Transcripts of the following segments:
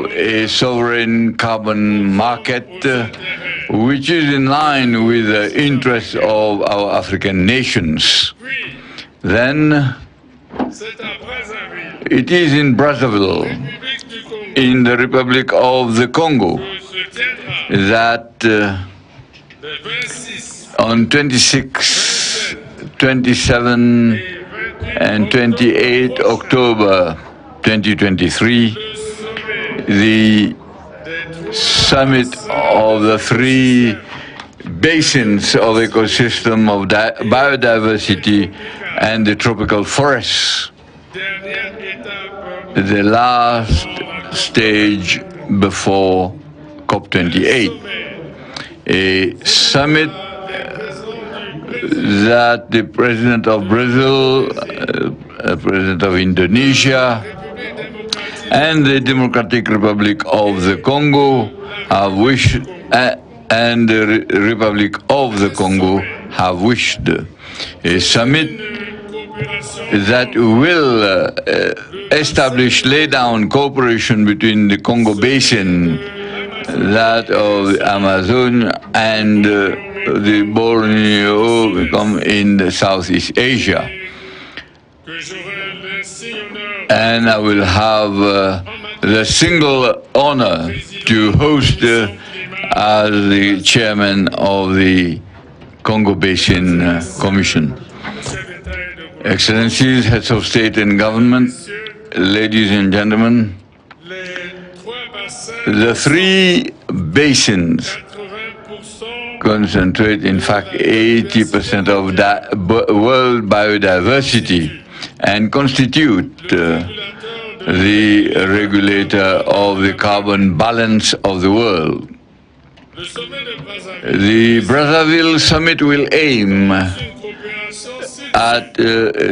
for a sovereign carbon market which is in line with the interests of our African nations. Then it is in Brazzaville, in the Republic of the Congo, that on 26, 27 and 28 October 2023, the summit of the three basins of ecosystem of biodiversity and the tropical forests, the last stage before COP28, a summit that the President of Brazil, President of Indonesia, and the Democratic Republic of the Congo have wished, and the Republic of the Congo have wished, a summit that will lay down cooperation between the Congo Basin, that of the Amazon, and the Borneo become in the Southeast Asia. And I will have the single honor to host as the chairman of the Congo Basin Commission. Excellencies, heads of state and government, ladies and gentlemen, the three basins concentrate, in fact, 80% of world biodiversity and constitute the regulator of the carbon balance of the world. The Brazzaville summit will aim at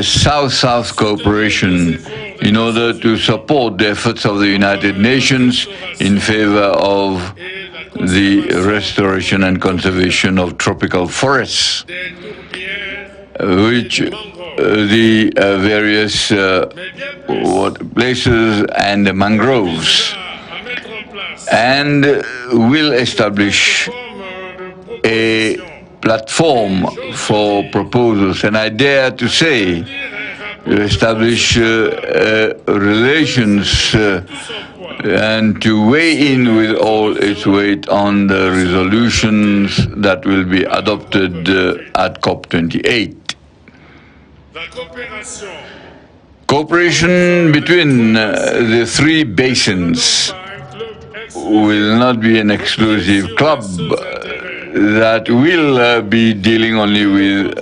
South-South cooperation in order to support the efforts of the United Nations in favor of the restoration and conservation of tropical forests, which the various places and the mangroves, and will establish a platform for proposals, and I dare to say, establish relations and to weigh in with all its weight on the resolutions that will be adopted at COP28. Cooperation between the three basins will not be an exclusive club that will be dealing only with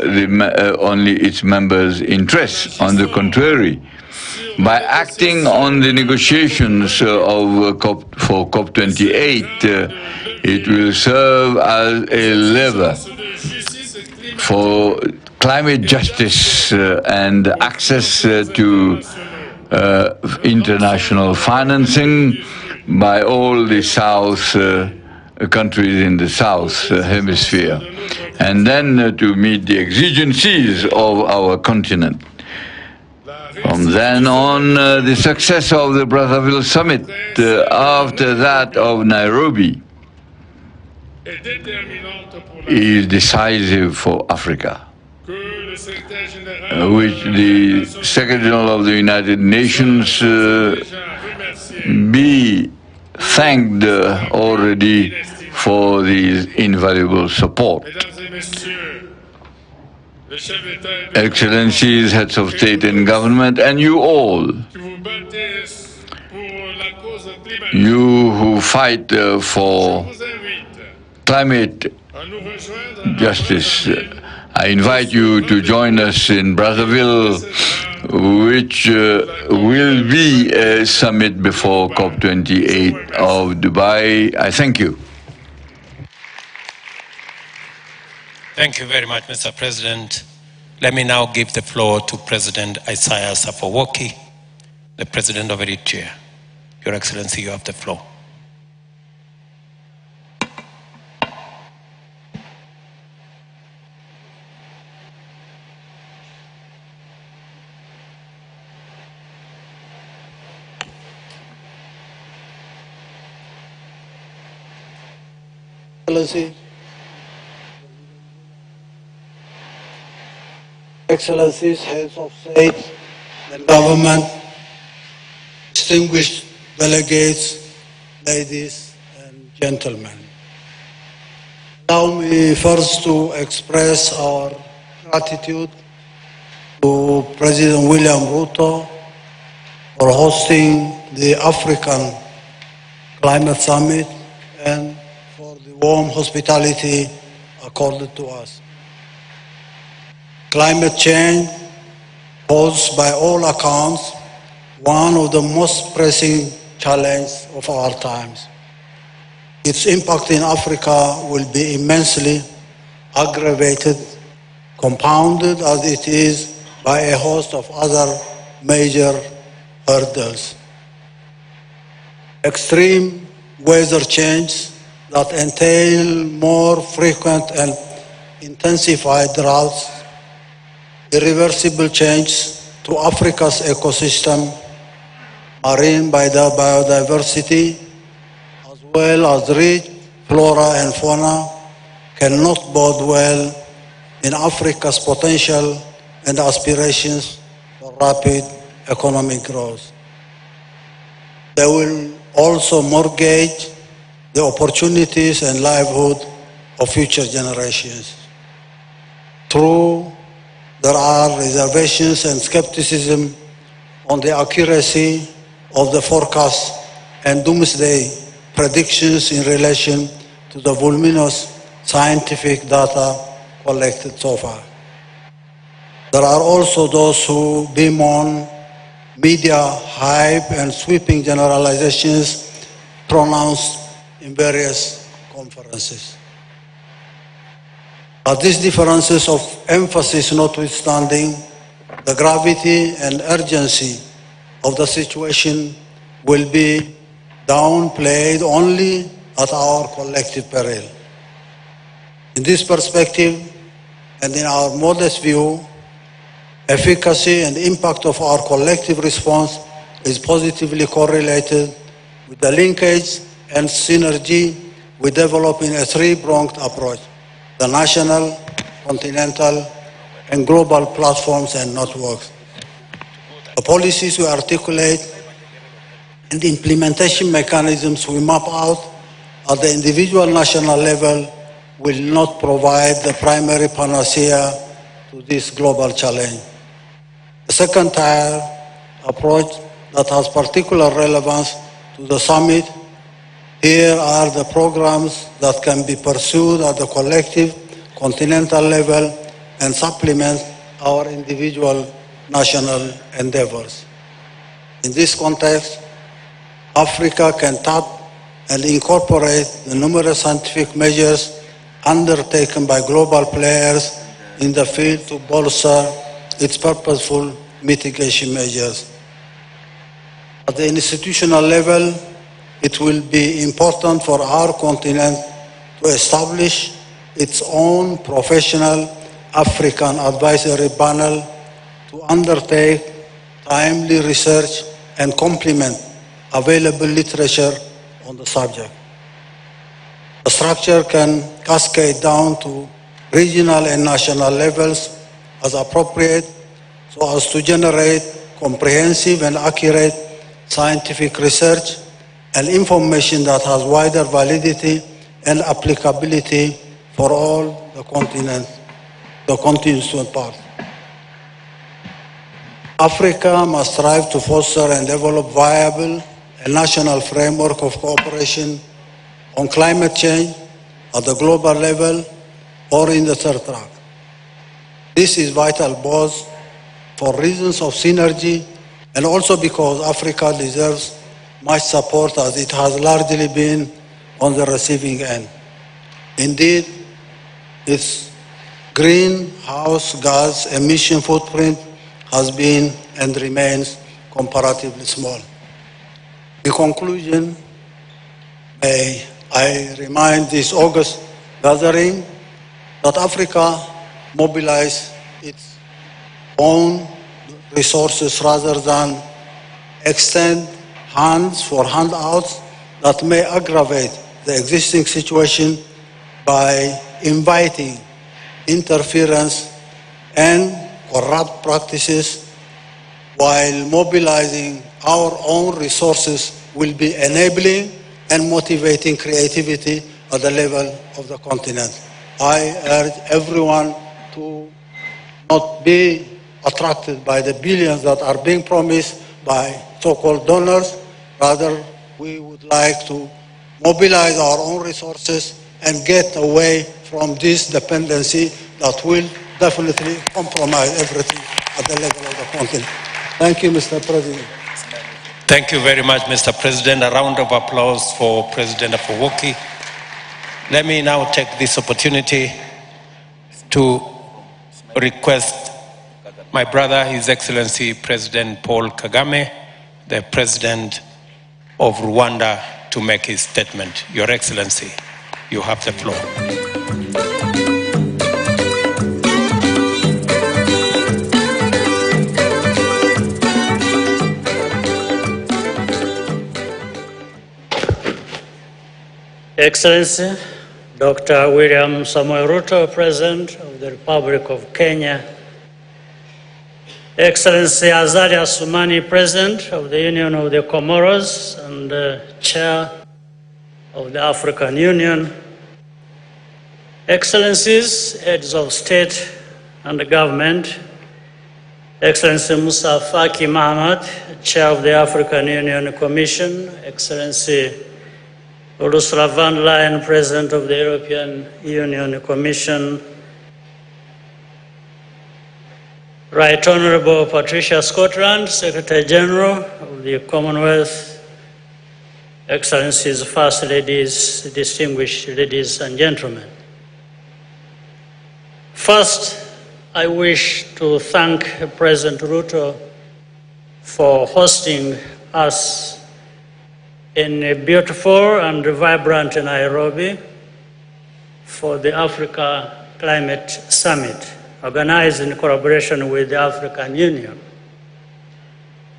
only its members' interests. On the contrary, by acting on the negotiations for COP28, it will serve as a lever for climate justice and access to international financing by all the South countries in the South Hemisphere, and then to meet the exigencies of our continent. From then on, the success of the Brazzaville summit, after that of Nairobi, is decisive for Africa, which the Secretary General of the United Nations be thanked already for this invaluable support. Excellencies, heads of state and government, and you all, you who fight for climate justice, I invite you to join us in Brazzaville, which will be a summit before COP28 of Dubai. I thank you. Thank you very much, Mr. President. Let me now give the floor to President Isaias Afwerki, the President of Eritrea. Your Excellency, you have the floor. Excellencies, heads of state and government, distinguished delegates, ladies and gentlemen. Allow me first to express our gratitude to President William Ruto for hosting the African Climate Summit and for the warm hospitality accorded to us. Climate change poses by all accounts one of the most pressing challenges of our times. Its impact in Africa will be immensely aggravated, compounded as it is by a host of other major hurdles. Extreme weather change that entail more frequent and intensified droughts, irreversible change to Africa's ecosystem, marine biodiversity, as well as rich flora and fauna, cannot bode well in Africa's potential and aspirations for rapid economic growth. They will also mortgage the opportunities and livelihood of future generations. True, there are reservations and skepticism on the accuracy of the forecast and doomsday predictions in relation to the voluminous scientific data collected so far. There are also those who bemoan media hype and sweeping generalizations pronounced in various conferences. But these differences of emphasis notwithstanding, the gravity and urgency of the situation will be downplayed only at our collective peril. In this perspective, and in our modest view, efficacy and impact of our collective response is positively correlated with the linkage and synergy we develop in a three-pronged approach: the national, continental, and global platforms and networks. The policies we articulate and the implementation mechanisms we map out at the individual national level will not provide the primary panacea to this global challenge. The second tier approach that has particular relevance to the summit, here are the programs that can be pursued at the collective continental level and supplement our individual national endeavors. In this context, Africa can tap and incorporate the numerous scientific measures undertaken by global players in the field to bolster its purposeful mitigation measures. At the institutional level, it will be important for our continent to establish its own professional African advisory panel to undertake timely research and complement available literature on the subject. The structure can cascade down to regional and national levels as appropriate, so as to generate comprehensive and accurate scientific research and information that has wider validity and applicability for all the constituent parts. Africa must strive to foster and develop viable and national framework of cooperation on climate change at the global level or in the third track. This is vital both for reasons of synergy and also because Africa deserves much support as it has largely been on the receiving end. Indeed, its greenhouse gas emission footprint has been and remains comparatively small. In conclusion, may I remind this August gathering that Africa mobilize its own resources rather than extend hands for handouts that may aggravate the existing situation by inviting interference and corrupt practices while mobilizing our own resources will be enabling and motivating creativity at the level of the continent. I urge everyone to not be attracted by the billions that are being promised by so-called donors. Rather, we would like to mobilize our own resources and get away from this dependency that will definitely compromise everything at the level of the continent. Thank you, Mr. President. Thank you very much, Mr. President. A round of applause for President Afwerki. Let me now take this opportunity to request my brother, His Excellency President Paul Kagame, the President of Rwanda, to make his statement. Your Excellency, you have the floor. Excellency, Dr. William Samoei Ruto, President of the Republic of Kenya, Excellency Azali Assoumani, President of the Union of the Comoros and Chair of the African Union, Excellencies, Heads of State and Government, Excellency Musa Faki Mahamat, Chair of the African Union Commission, Excellency Ursula von der Leyen, President of the European Union Commission, Right Honourable Patricia Scotland, Secretary General of the Commonwealth, Excellencies, First Ladies, distinguished ladies and gentlemen. First, I wish to thank President Ruto for hosting us in a beautiful and vibrant Nairobi for the Africa Climate Summit, organized in collaboration with the African Union.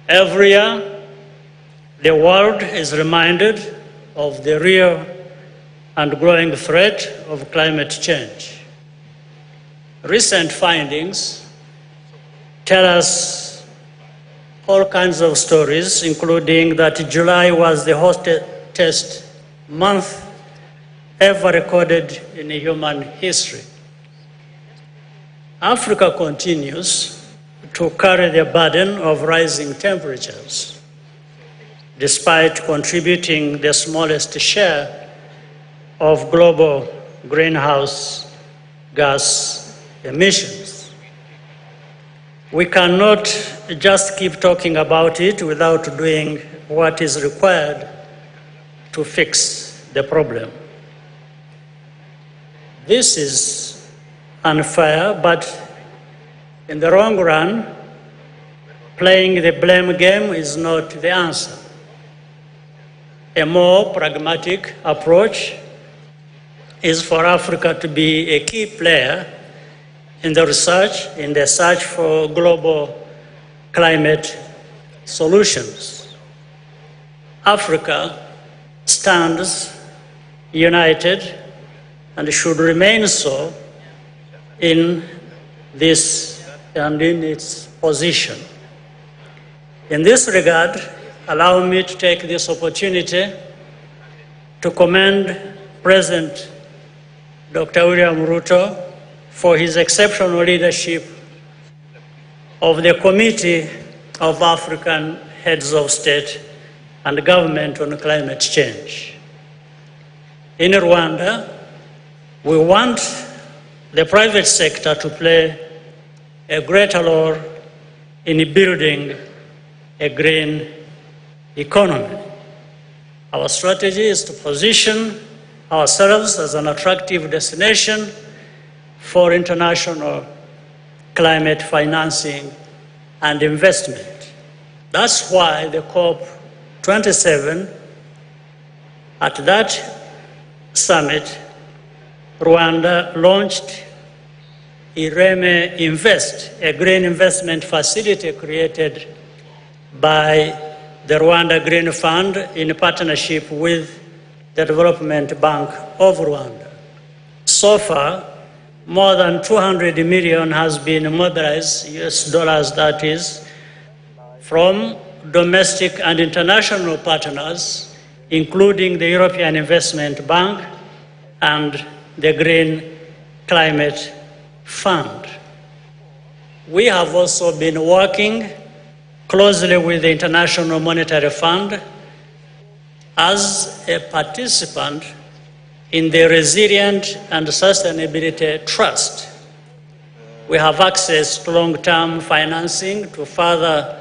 Every year, the world is reminded of the real and growing threat of climate change. Recent findings tell us all kinds of stories, including that July was the hottest month ever recorded in human history. Africa continues to carry the burden of rising temperatures, despite contributing the smallest share of global greenhouse gas emissions. We cannot just keep talking about it without doing what is required to fix the problem. This is unfair, but in the long run, playing the blame game is not the answer. A more pragmatic approach is for Africa to be a key player in the search for global climate solutions. Africa stands united and should remain so in this and in its position. In this regard, allow me to take this opportunity to commend President Dr. William Ruto for his exceptional leadership of the Committee of African Heads of State and Government on Climate Change. In Rwanda, we want the private sector to play a greater role in building a green economy. Our strategy is to position ourselves as an attractive destination for international climate financing and investment. That's why the COP27, at that summit, Rwanda launched Ireme Invest, a green investment facility created by the Rwanda Green Fund in partnership with the Development Bank of Rwanda. So far, more than 200 million has been mobilized, US dollars that is, from domestic and international partners, including the European Investment Bank and the Green Climate Fund. We have also been working closely with the International Monetary Fund as a participant in the Resilient and Sustainability Trust. We have access to long-term financing to further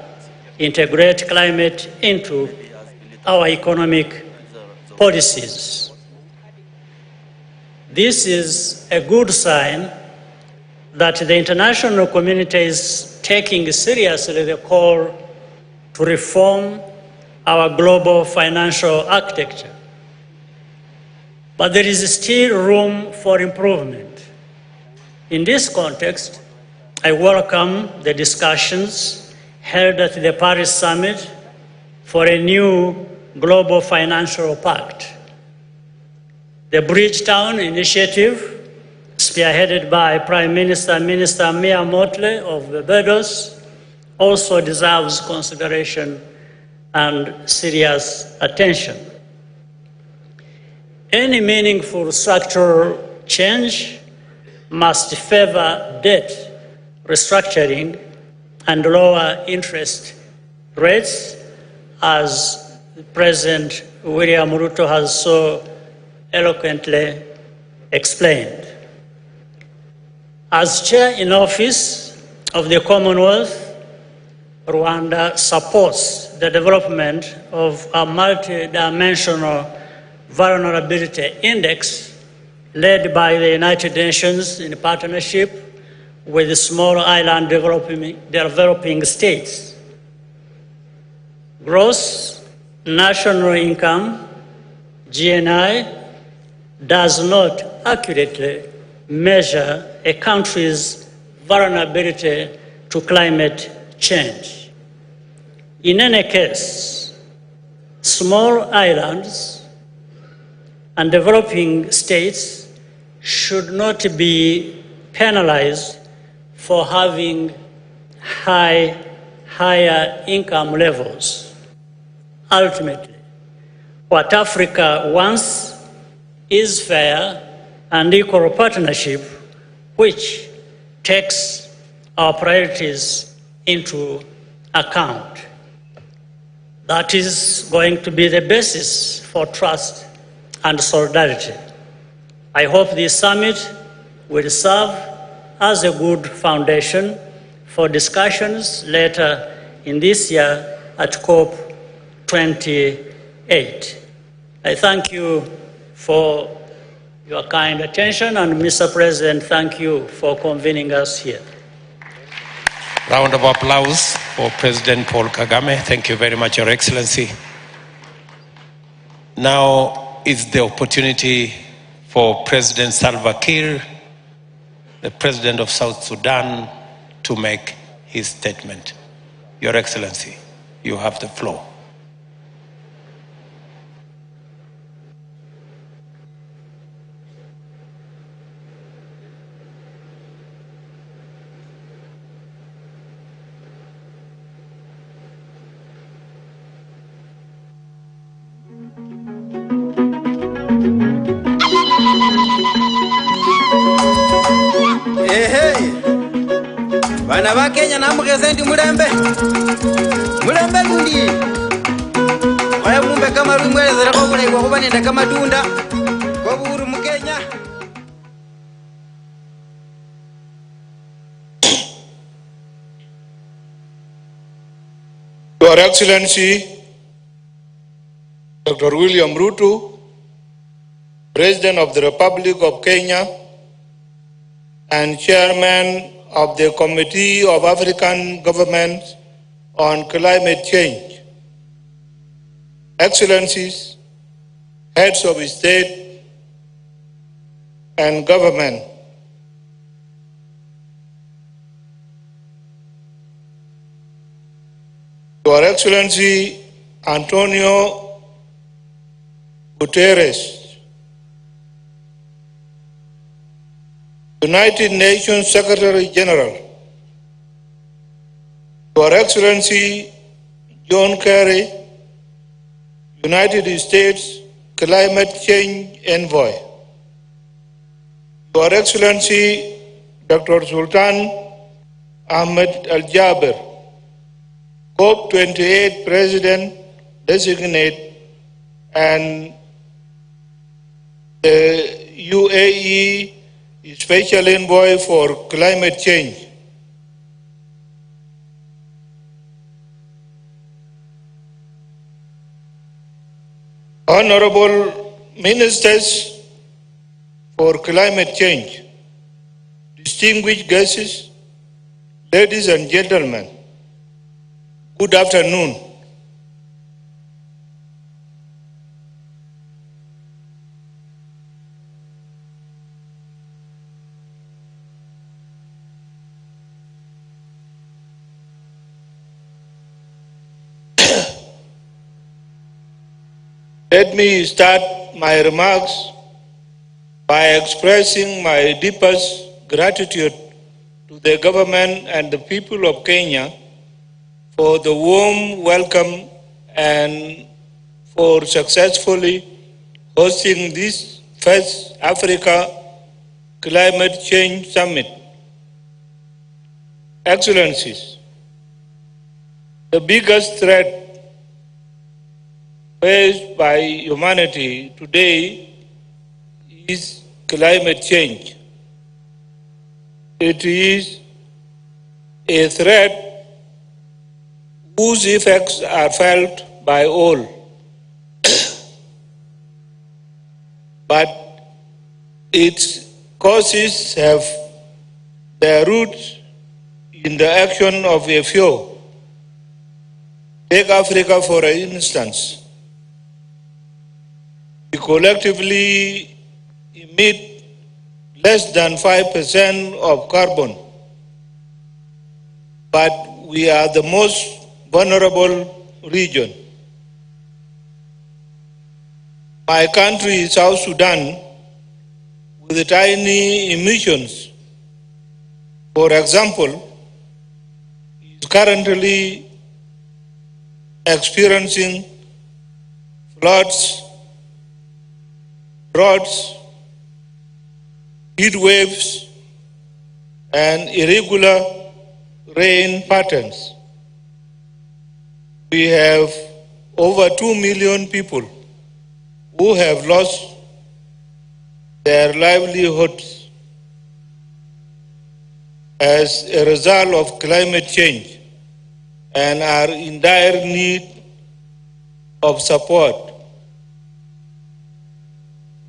integrate climate into our economic policies. This is a good sign that the international community is taking seriously the call to reform our global financial architecture. But there is still room for improvement. In this context, I welcome the discussions held at the Paris Summit for a new global financial pact. The Bridgetown Initiative, spearheaded by Prime Minister Mia Mottley of Barbados, also deserves consideration and serious attention. Any meaningful structural change must favor debt restructuring and lower interest rates, as President William Ruto has so eloquently explained. As chair in office of the Commonwealth, Rwanda supports the development of a multi-dimensional vulnerability index led by the United Nations in partnership with small island developing states. Gross national income, GNI, does not accurately measure a country's vulnerability to climate change. In any case, small islands and developing states should not be penalized for having higher income levels. Ultimately, what Africa wants is fair and equal partnership, which takes our priorities into account. That is going to be the basis for trust and solidarity. I hope this summit will serve as a good foundation for discussions later in this year at COP28. I thank you for your kind attention, and Mr. President, thank you for convening us here. Round of applause for President Paul Kagame. Thank you very much, Your Excellency. Now is the opportunity for President Salva Kiir, the President of South Sudan, to make his statement. Your Excellency, you have the floor. Bana ba Kenya namugeze mulembe gundi waya mumbe kama rumwelezera ko bulayi bwo kubanenda kama tunda ko buru mu Kenya. Your Excellency Dr. William Ruto, President of the Republic of Kenya and Chairman of the Committee of African Governments on Climate Change, Excellencies, Heads of State and Government, Your Excellency Antonio Guterres, United Nations Secretary General, Your Excellency John Kerry, United States Climate Change Envoy, Your Excellency Dr. Sultan Ahmed Al-Jaber, COP28 President Designate, and the UAE Special Envoy for Climate Change. Honorable Ministers for Climate Change, distinguished guests, ladies and gentlemen, good afternoon. Let me start my remarks by expressing my deepest gratitude to the government and the people of Kenya for the warm welcome and for successfully hosting this first Africa Climate Change Summit. Excellencies, the biggest threat faced by humanity today is climate change. It is a threat whose effects are felt by all. But its causes have their roots in the action of a few. Take Africa for instance. We collectively emit less than 5% of carbon, but we are the most vulnerable region. My country, South Sudan, with tiny emissions, for example, is currently experiencing floods, droughts, heat waves, and irregular rain patterns. We have over 2 million people who have lost their livelihoods as a result of climate change and are in dire need of support.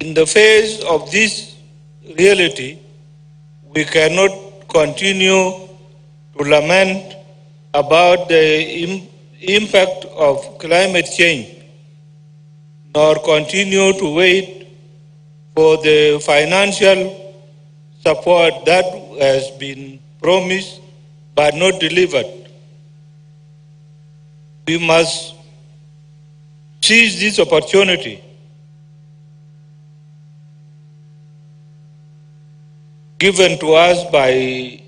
In the face of this reality, we cannot continue to lament about the impact of climate change, nor continue to wait for the financial support that has been promised but not delivered. We must seize this opportunity given to us by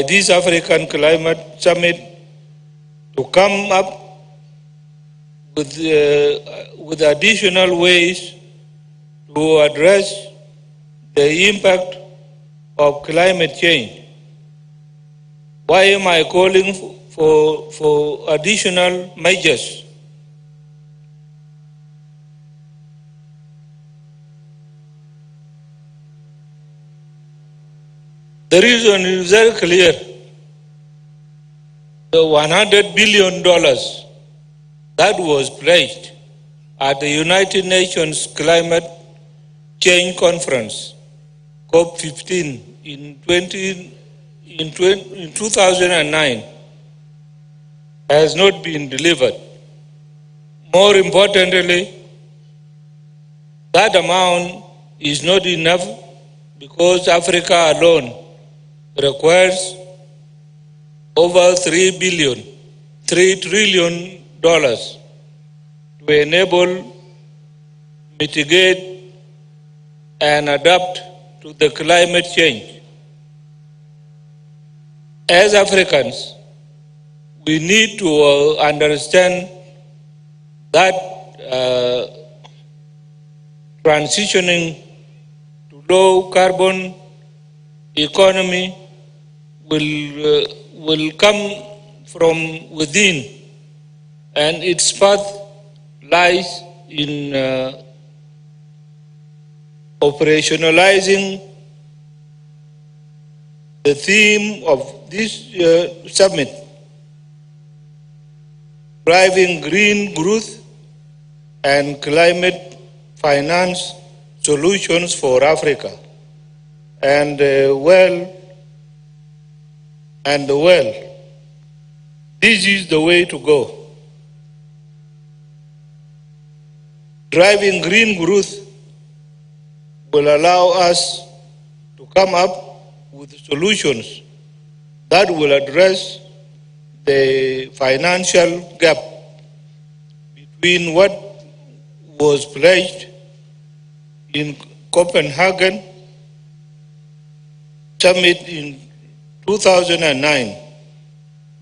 this African Climate Summit to come up with additional ways to address the impact of climate change. Why am I calling for additional measures? The reason is very clear. The $100 billion that was pledged at the United Nations Climate Change Conference, COP15, in 2009 has not been delivered. More importantly, that amount is not enough because Africa alone requires over $3 trillion to enable, mitigate, and adapt to the climate change. As Africans, we need to understand that transitioning to low carbon economy will come from within, and its path lies in operationalizing the theme of this summit, driving green growth and climate finance solutions for Africa. And this is the way to go. Driving green growth will allow us to come up with solutions that will address the financial gap between what was pledged in Copenhagen summit in 2009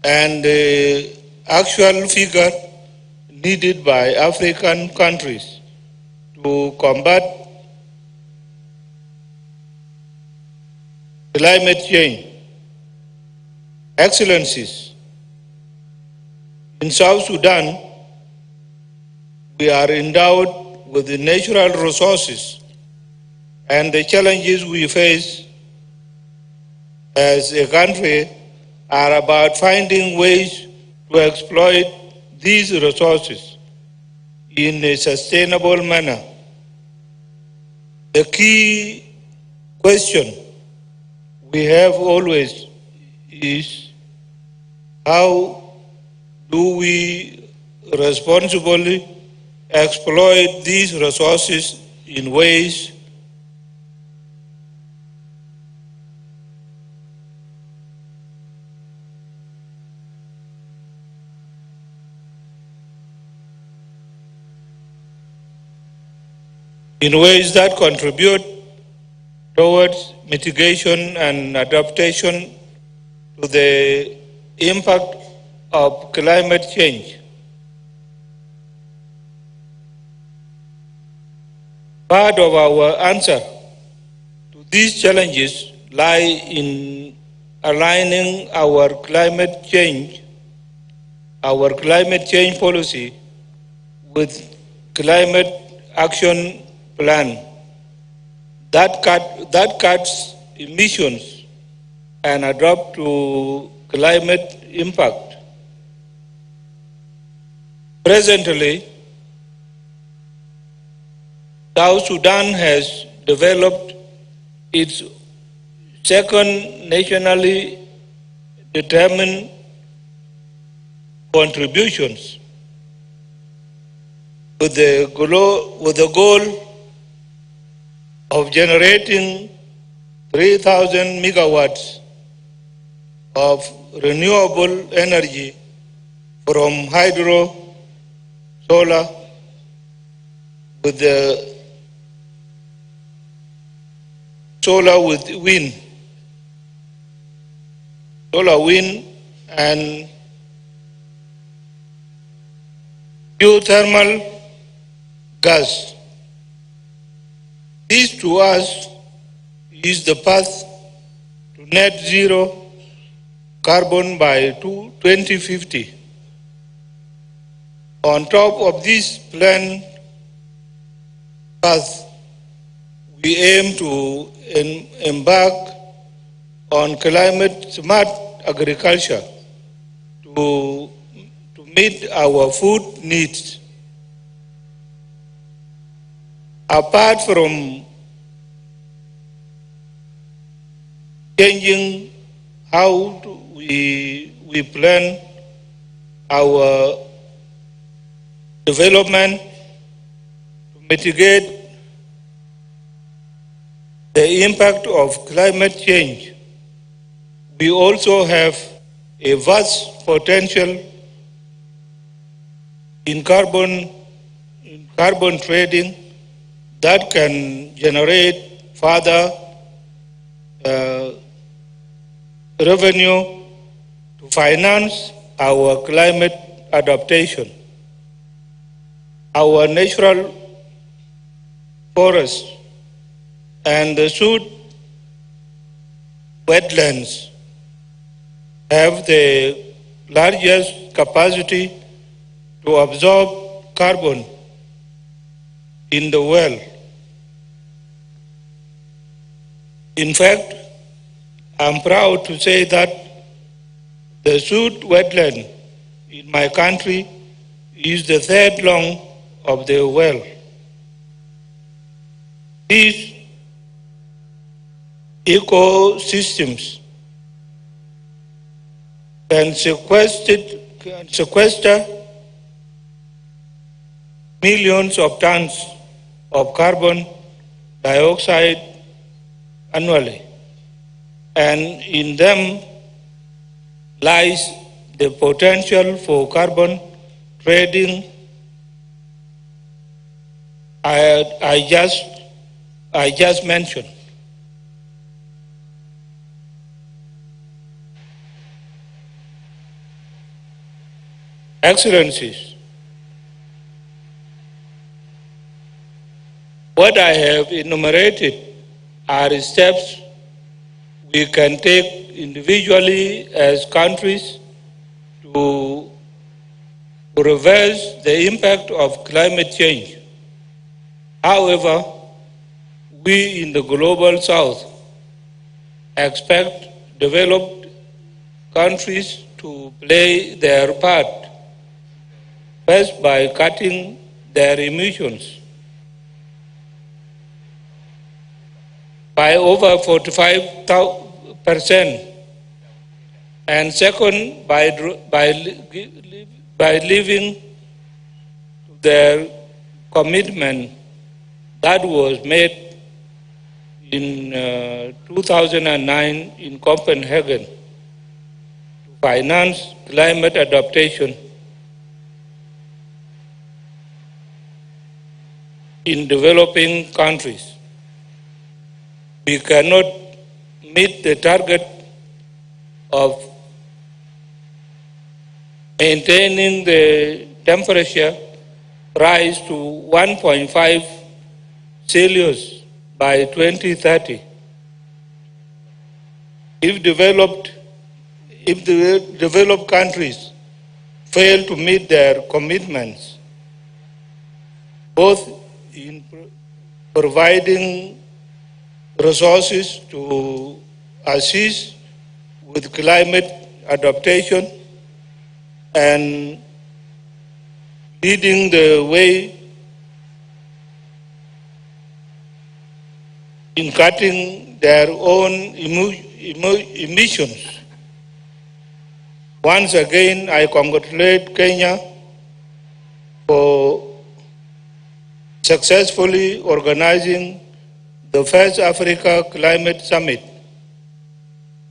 and the actual figure needed by African countries to combat climate change. Excellencies, in South Sudan, we are endowed with the natural resources, and the challenges we face as a country are about finding ways to exploit these resources in a sustainable manner. The key question we have always is, how do we responsibly exploit these resources in ways that contribute towards mitigation and adaptation to the impact of climate change. Part of our answer to these challenges lie in aligning our climate change policy with climate action plan that cuts emissions and adapt to climate impact. Presently, South Sudan has developed its second nationally determined contributions with the goal of generating 3,000 megawatts of renewable energy from hydro, solar, with wind, and geothermal gas. This to us is the path to net zero carbon by 2050. On top of this planned path, we aim to embark on climate-smart agriculture to meet our food needs. Apart from changing how we plan our development to mitigate the impact of climate change, we also have a vast potential in carbon trading that can generate further revenue to finance our climate adaptation, our natural forests, and the Sud wetlands have the largest capacity to absorb carbon in the world. In fact, I'm proud to say that the Sud wetland in my country is the third long of the world. These ecosystems can sequester millions of tons of carbon dioxide annually, and in them lies the potential for carbon trading I just mentioned. Excellencies, what I have enumerated are steps we can take individually as countries to reverse the impact of climate change. However, we in the global south expect developed countries to play their part, first by cutting their emissions by over 45%, and second, by living their commitment that was made in 2009 in Copenhagen to finance climate adaptation in developing countries. We cannot meet the target of maintaining the temperature rise to 1.5 Celsius by 2030 if the developed countries fail to meet their commitments, both in providing resources to assist with climate adaptation and leading the way in cutting their own emissions. Once again, I congratulate Kenya for successfully organizing the first Africa Climate Summit.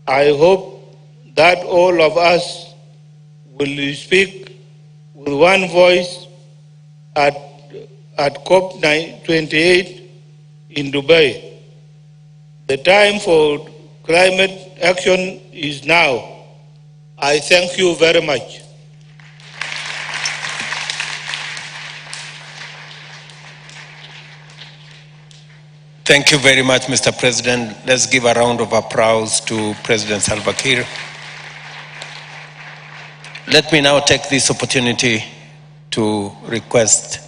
I hope that all of us will speak with one voice at COP28 in Dubai. The time for climate action is now. I thank you very much. Thank you very much, Mr. President. Let's give a round of applause to President Salva Kiir. Let me now take this opportunity to request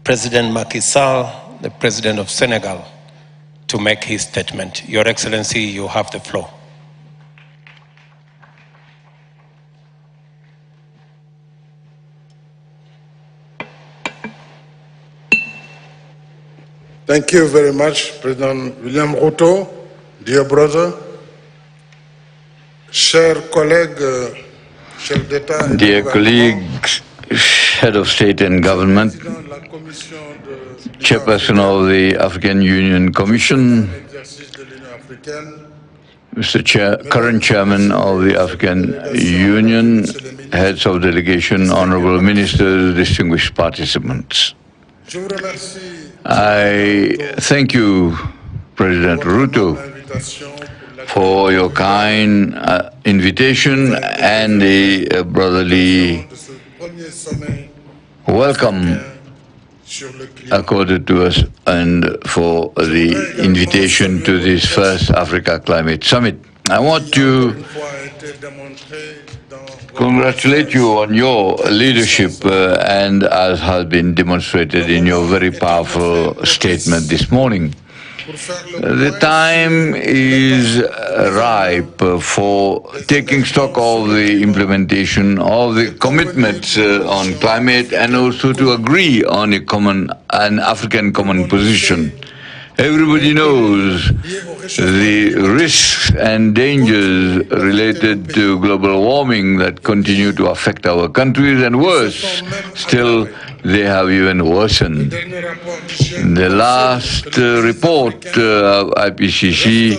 President Macky Sall, the President of Senegal, to make his statement. Your Excellency, you have the floor. Thank you very much, President William Ruto, dear brother, chers collègues, chefs d'État. Dear colleagues, Head of State and Government, Chairperson of the African Union Commission, Mr. Current Chairman of the African Union, Heads of Delegation, Honorable Ministers, distinguished participants. I thank you, President Ruto, for your kind invitation and the brotherly welcome accorded to us, and for the invitation to this first Africa Climate Summit. I want to congratulate you on your leadership and as has been demonstrated in your very powerful statement this morning. The time is ripe for taking stock of the implementation of the commitments on climate and also to agree on an African common position. Everybody knows the risks and dangers related to global warming that continue to affect our countries, and worse still, they have even worsened. The last report of IPCC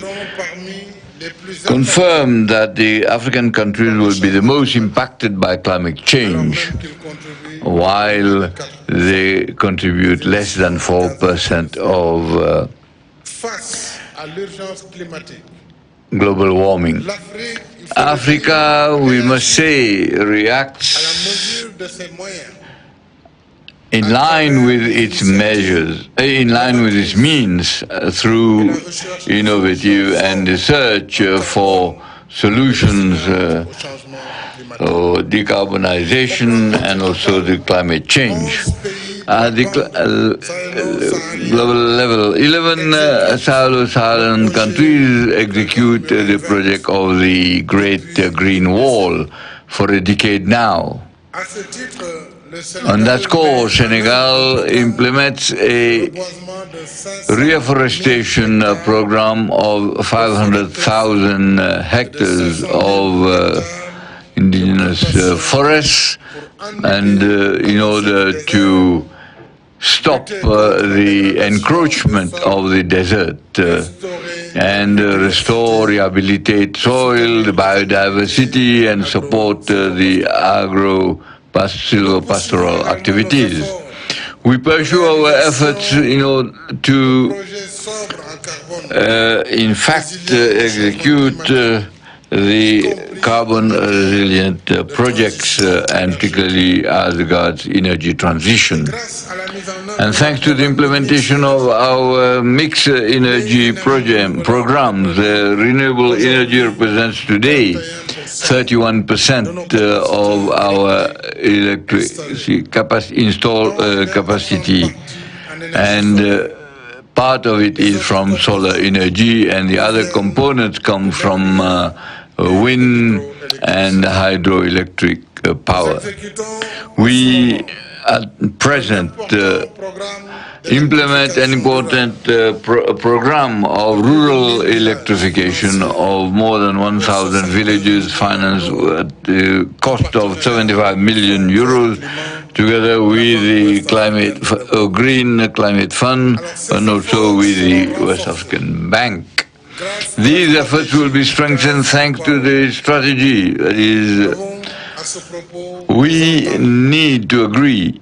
confirmed that the African countries will be the most impacted by climate change, while they contribute less than 4% of global warming. Africa, we must say, reacts in line with its measures, in line with its means, through innovative and search for solutions or decarbonization and also the climate change. At the global level, 11 Saharan countries execute the project of the Great Green Wall for a decade now. On that score, Senegal implements a reforestation program of 500,000 hectares of indigenous forests, and in order to stop the encroachment of the desert and restore, rehabilitate soil, the biodiversity, and support the silvopastoral activities. We pursue our efforts to, in fact, execute the carbon resilient projects, and particularly as regards energy transition. And thanks to the implementation of our mixed energy programs, renewable energy represents today 31% of our installed capacity, and part of it is from solar energy, and the other components come from wind and hydroelectric power. We at present implement an important program of rural electrification of more than 1,000 villages, financed at the cost of 75 million euros, together with the Green Climate Fund and also with the West African Bank. These efforts will be strengthened thanks to the strategy. That is, we need to agree,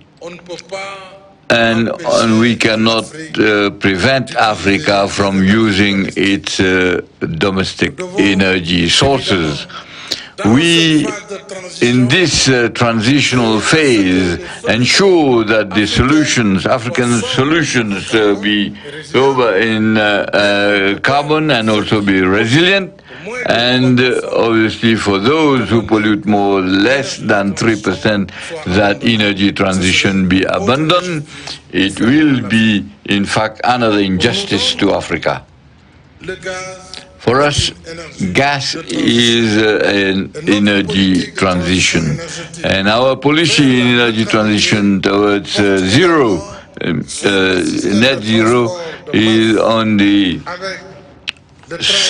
and we cannot prevent Africa from using its domestic energy sources. We, in this transitional phase, ensure that the solutions, African solutions, be over in carbon and also be resilient, and obviously for those who pollute more or less than 3%, that energy transition be abandoned. It will be, in fact, another injustice to Africa. For us, gas is an energy transition, and our policy in energy transition towards net zero is on the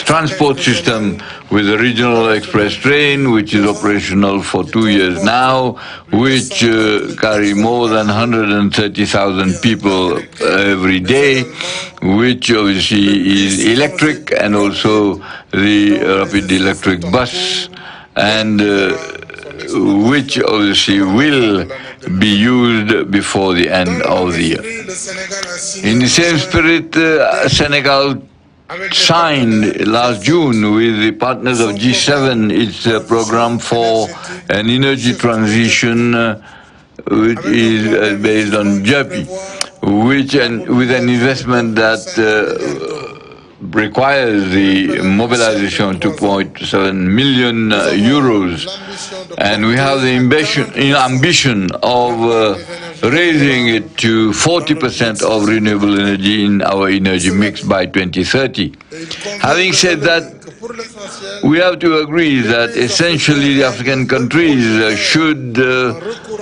transport system with the regional express train, which is operational for 2 years now, which carry more than 130,000 people every day, which obviously is electric, and also the rapid electric bus, and which obviously will be used before the end of the year. In the same spirit, Senegal signed last June with the partners of G7 its program for an energy transition which is based on JEPI, with an investment that requires the mobilization of 2.7 million euros. And we have the ambition of raising it to 40% of renewable energy in our energy mix by 2030. Having said that, we have to agree that essentially the African countries should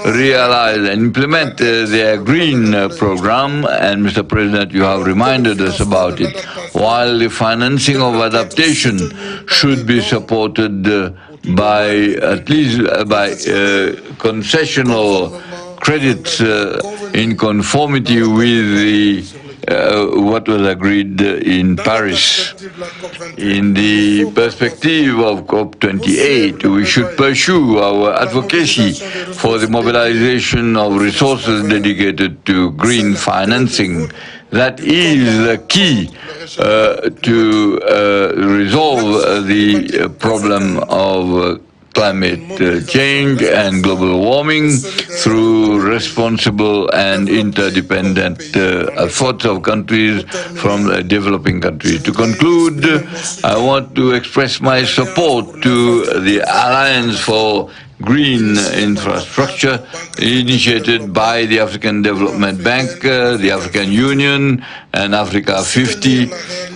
realize and implement their green program, and Mr. President, you have reminded us about it, while the financing of adaptation should be supported by at least by concessional credits in conformity with the what was agreed in Paris. In the perspective of COP28, we should pursue our advocacy for the mobilization of resources dedicated to green financing. That is the key to resolve the problem of climate change and global warming through responsible and interdependent efforts of countries from developing countries. To conclude, I want to express my support to the Alliance for Green Infrastructure initiated by the African Development Bank, the African Union and Africa 50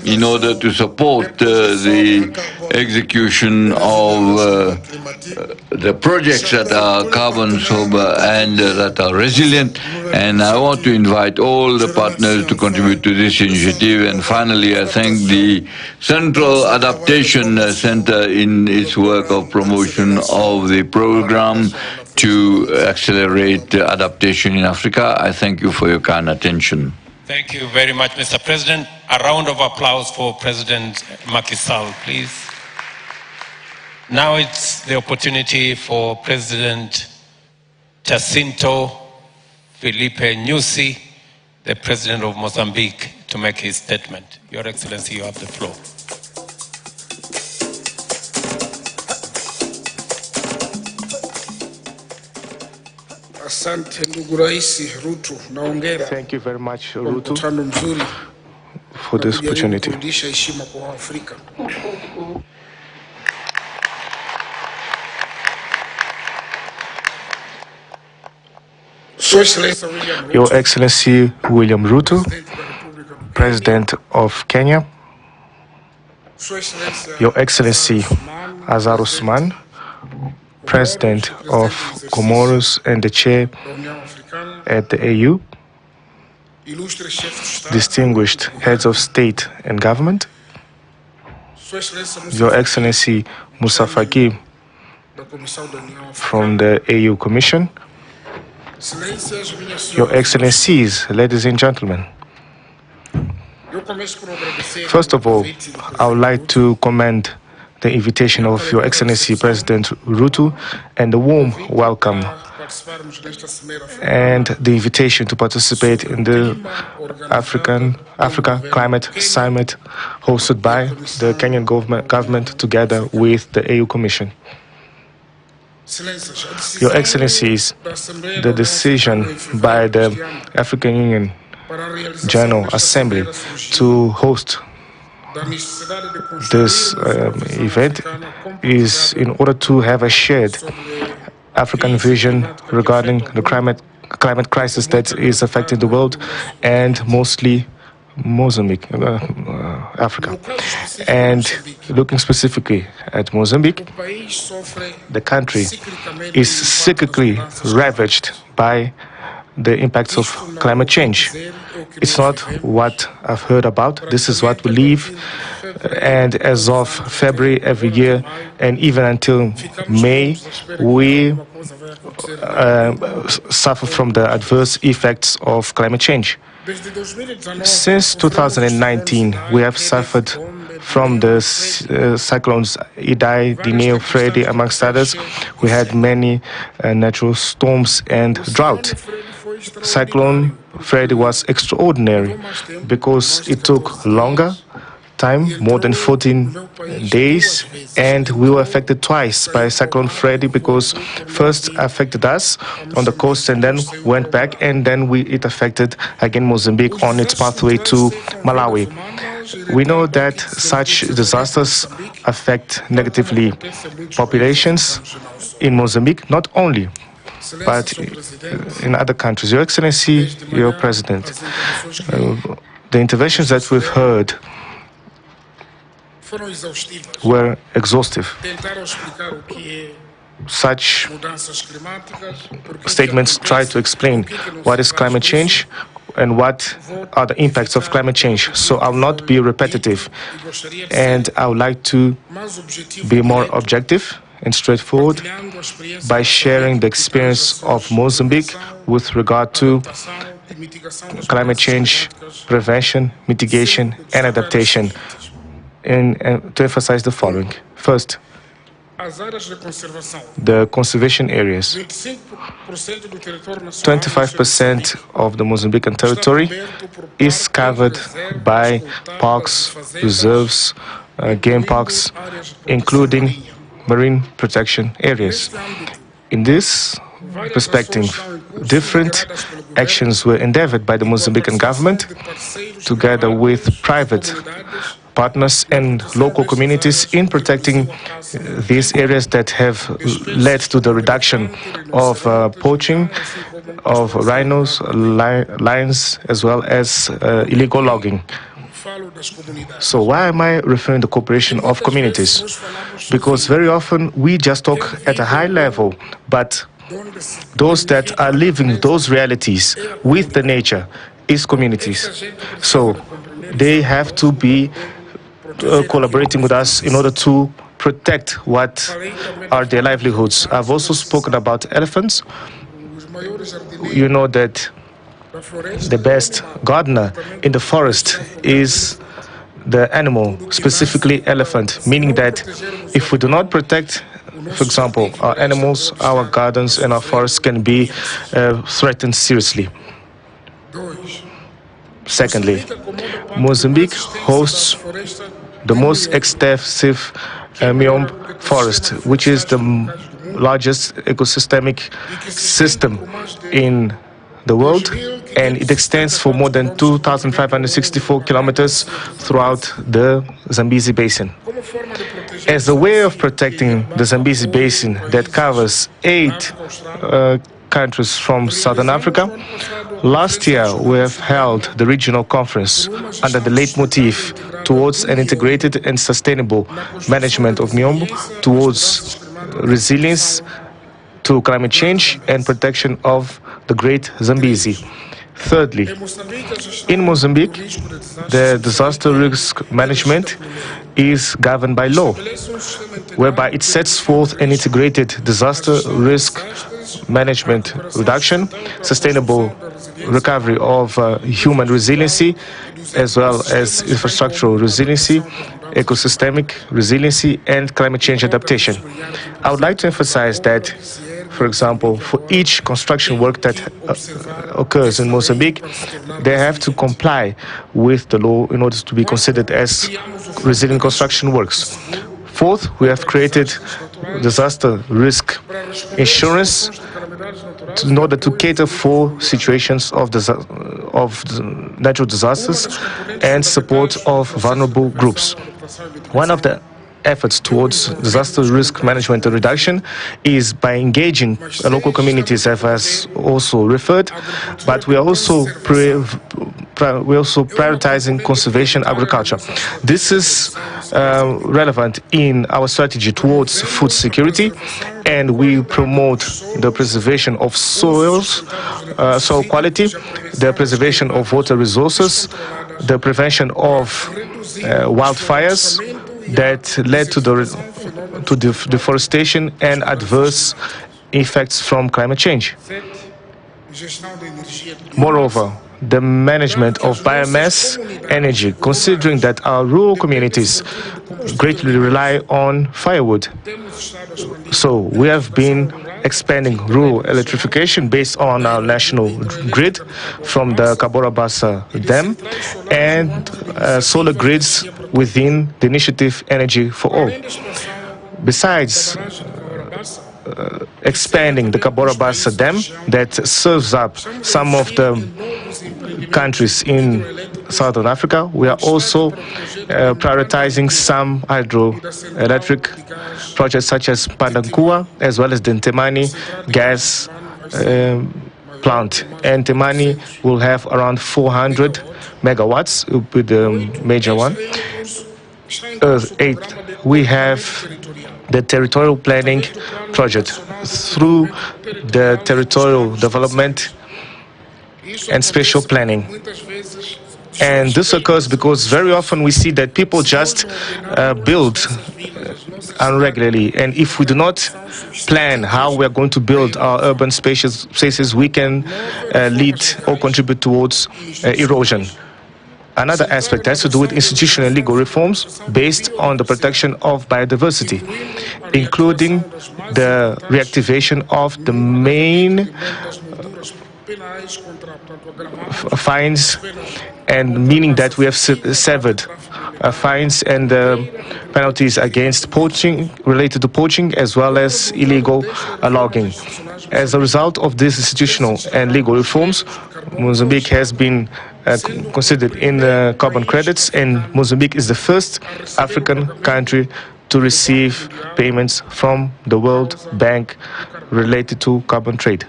in order to support the execution of the projects that are carbon sober and that are resilient. And I want to invite all the partners to contribute to this initiative. And finally, I thank the Central Adaptation Center in its work of promotion of the program to accelerate adaptation in Africa. I thank you for your kind attention. Thank you very much, Mr. President. A round of applause for President Macky Sall, please. Now it's the opportunity for President Jacinto Felipe Nyusi, the President of Mozambique, to make his statement. Your Excellency, you have the floor. Thank you very much, Ruto, for this opportunity. Your Excellency William Ruto, President of Kenya, Your Excellency Azar Usman, President of Comoros and the Chair at the AU, distinguished heads of state and government, Your Excellency Moussa Faki from the AU Commission, Your Excellencies, ladies and gentlemen. First of all, I would like to commend the invitation of Your Excellency President Ruto and the warm welcome and the invitation to participate in the Africa Climate Summit hosted by the Kenyan government together with the AU Commission. Your Excellencies, the decision by the African Union General Assembly to host this event is in order to have a shared African vision regarding the climate crisis that is affecting the world and mostly Mozambique, Africa. And looking specifically at Mozambique, the country is cyclically ravaged by the impacts of climate change. It's not what I've heard about. This is what we live. And as of February every year, and even until May, we suffer from the adverse effects of climate change. Since 2019, we have suffered from the cyclones Idai, Dineo, Freddy, amongst others. We had many natural storms and drought. Cyclone Freddy was extraordinary because it took longer time, more than 14 days, and we were affected twice by Cyclone Freddy, because first affected us on the coast and then went back, and then it affected again Mozambique on its pathway to Malawi. We know that such disasters affect negatively populations in Mozambique, not only, but in other countries. Your Excellency, your President, the interventions that we've heard were exhaustive. Such statements try to explain what is climate change and what are the impacts of climate change. So I'll not be repetitive, and I would like to be more objective and straightforward by sharing the experience of Mozambique with regard to climate change, prevention, mitigation, and adaptation, and to emphasize the following. First, the conservation areas. 25% of the Mozambican territory is covered by parks, reserves, game parks, including marine protection areas. In this perspective, different actions were endeavored by the Mozambican government, together with private partners and local communities, in protecting these areas that have led to the reduction of poaching of rhinos, lions, as well as illegal logging. So why am I referring to the cooperation of communities? Because very often we just talk at a high level, but those that are living those realities with the nature is communities. So they have to be collaborating with us in order to protect what are their livelihoods. I've also spoken about elephants. You know that the best gardener in the forest is the animal, specifically elephant, meaning that if we do not protect, for example, our animals, our gardens and our forests can be threatened seriously. Secondly, Mozambique hosts the most extensive Miombo forest, which is the largest ecosystemic system in the world, and it extends for more than 2,564 kilometers throughout the Zambezi Basin. As a way of protecting the Zambezi Basin that covers 8 countries from Southern Africa, last year we have held the regional conference under the leitmotif towards an integrated and sustainable management of Miombo, towards resilience to climate change and protection of the Great Zambezi. Thirdly, in Mozambique, the disaster risk management is governed by law, whereby it sets forth an integrated disaster risk management reduction, sustainable recovery of human resiliency, as well as infrastructural resiliency, ecosystemic resiliency, and climate change adaptation. I would like to emphasize that, for example, for each construction work that occurs in Mozambique, they have to comply with the law in order to be considered as resilient construction works. Fourth, we have created disaster risk insurance in order to cater for situations of natural disasters and support of vulnerable groups. One of the efforts towards disaster risk management and reduction is by engaging local communities, as also referred, but we are also prioritizing conservation agriculture. This is relevant in our strategy towards food security, and we promote the preservation of soil quality, the preservation of water resources, the prevention of wildfires that led to deforestation and adverse effects from climate change. Moreover, the management of biomass energy, considering that our rural communities greatly rely on firewood. So we have been expanding rural electrification based on our national grid from the Cabora Bassa Dam, and solar grids within the initiative Energy for All. Besides expanding the Cabora Bassa Dam that serves up some of the countries in Southern Africa, we are also prioritizing some hydroelectric projects such as Pandankua as well as the Ntemani gas plant. And Ntemani will have around 400 megawatts, with the major one. We have the territorial planning project. Through the territorial development and spatial planning. And this occurs because very often we see that people just build unregularly. And if we do not plan how we are going to build our urban spaces, we can lead or contribute towards erosion. Another aspect has to do with institutional and legal reforms based on the protection of biodiversity, including the reactivation of the main fines, and meaning that we have severed fines and penalties against poaching, related to poaching, as well as illegal logging. As a result of these institutional and legal reforms, Mozambique has been considered in the carbon credits, and Mozambique is the first African country to receive payments from the World Bank related to carbon trade.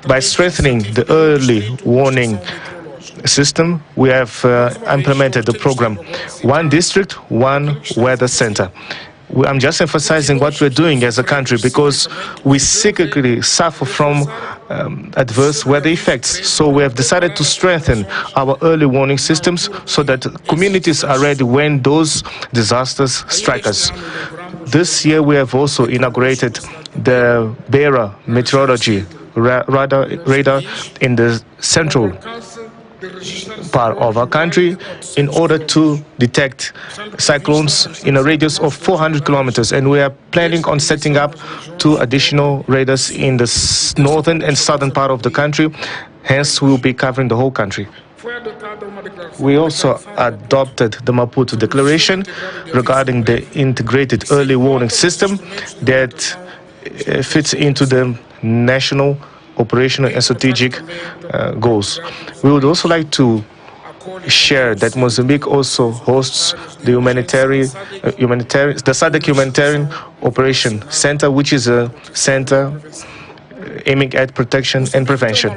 By strengthening the early warning system, we have implemented the program One District, One Weather Center. I'm just emphasizing what we're doing as a country because we cyclically suffer from adverse weather effects. So we have decided to strengthen our early warning systems so that communities are ready when those disasters strike us. This year we have also inaugurated the Beira meteorology radar in the central part of our country in order to detect cyclones in a radius of 400 kilometers, and we are planning on setting up 2 additional radars in the northern and southern part of the country. Hence, we will be covering the whole country. We also adopted the Maputo Declaration regarding the integrated early warning system that fits into the national operational and strategic goals. We would also like to share that Mozambique also hosts the the SADC Humanitarian Operation Center, which is a center aiming at protection and prevention.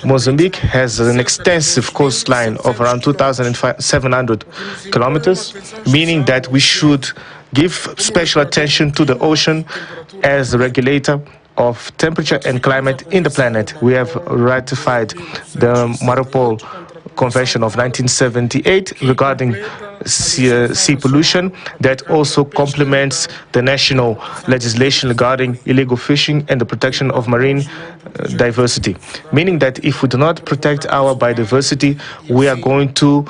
Mozambique has an extensive coastline of around 2,700 kilometers, meaning that we should give special attention to the ocean as the regulator of temperature and climate in the planet. We have ratified the Marpol Convention of 1978 regarding sea pollution that also complements the national legislation regarding illegal fishing and the protection of marine diversity. Meaning that if we do not protect our biodiversity, we are going to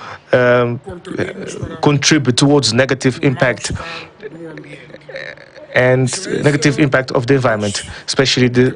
contribute towards negative impact of the environment, especially the